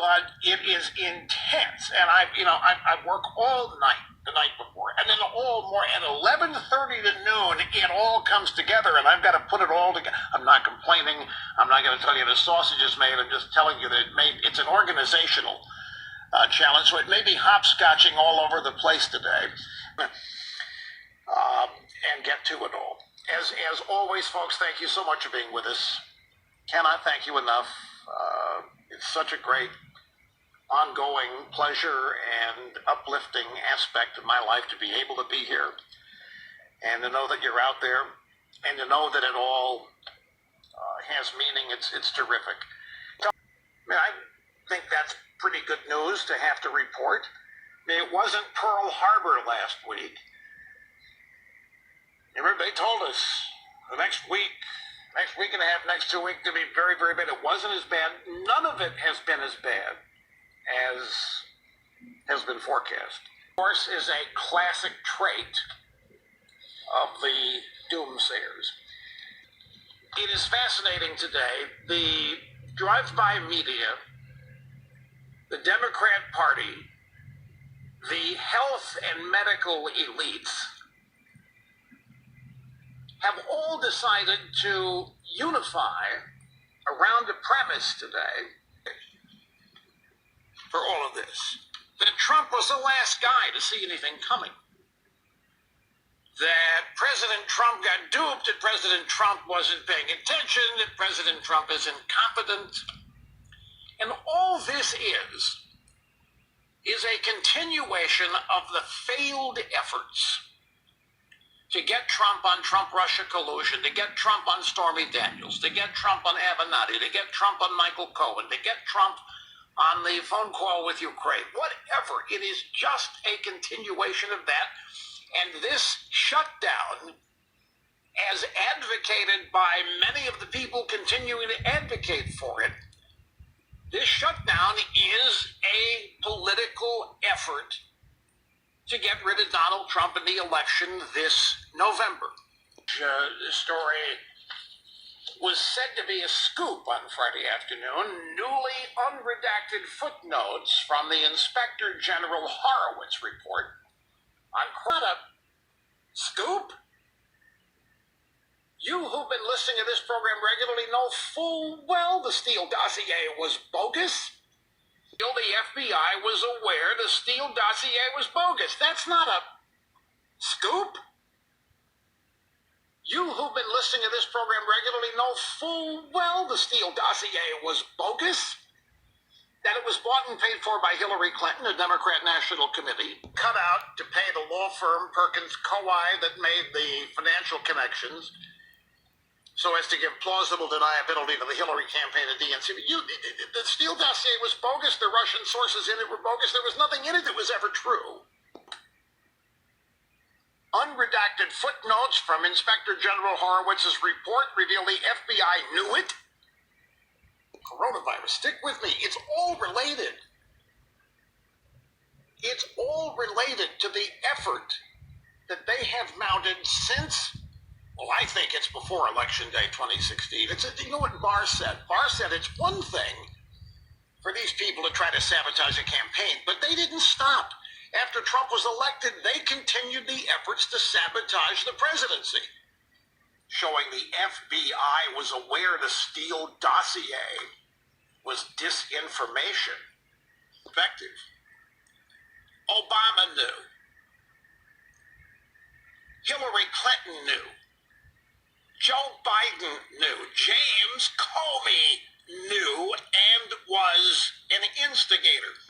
but it is intense. And I work all night the night before, and then all morning at 11:30 to noon, it all comes together, and I've got to put it all together. I'm not complaining. I'm not going to tell you the sausage is made. I'm just telling you that it's an organizational challenge. So it may be hopscotching all over the place today, and get to it all. As always, folks, thank you so much for being with us. Cannot thank you enough. It's such a great ongoing pleasure and uplifting aspect of my life to be able to be here and to know that you're out there and to know that it all has meaning. It's terrific. I think that's pretty good news to have to report. It wasn't Pearl Harbor last week. Remember, they told us the next week and a half, next 2 weeks to be very, very bad. It wasn't as bad. None of it has been as bad as has been forecast. Of course, is a classic trait of the doomsayers. It is fascinating today. The drive-by media, the Democrat Party, the health and medical elites have all decided to unify around a premise today for all of this. That Trump was the last guy to see anything coming. That President Trump got duped, that President Trump wasn't paying attention, that President Trump is incompetent. And all this is a continuation of the failed efforts to get Trump on Trump-Russia collusion, to get Trump on Stormy Daniels, to get Trump on Avenatti, to get Trump on Michael Cohen, to get Trump on the phone call with Ukraine. Whatever, it is just a continuation of that. And this shutdown, as advocated by many of the people continuing to advocate for it, this shutdown is a political effort to get rid of Donald Trump in the election this November. The story was said to be a scoop on Friday afternoon. Newly unredacted footnotes from the Inspector General Horowitz report on a scoop. You who've been listening to this program regularly know full well the Steele dossier was bogus. The FBI was aware the Steele dossier was bogus. That's not a scoop. You who've been listening to this program regularly know full well the Steele dossier was bogus, that it was bought and paid for by Hillary Clinton, a Democrat National Committee, cut out to pay the law firm Perkins Coie that made the financial connections so as to give plausible deniability to the Hillary campaign and DNC. The Steele dossier was bogus. The Russian sources in it were bogus. There was nothing in it that was ever true. Unredacted footnotes from Inspector General Horowitz's report reveal the FBI knew it. Coronavirus, stick with me. It's all related. It's all related to the effort that they have mounted since, well, I think it's before Election Day 2016. You know what Barr said? Barr said it's one thing for these people to try to sabotage a campaign, but they didn't stop. After Trump was elected, they continued the efforts to sabotage the presidency, showing the FBI was aware the Steele dossier was disinformation. Effective. Obama knew. Hillary Clinton knew. Joe Biden knew. James Comey knew and was an instigator.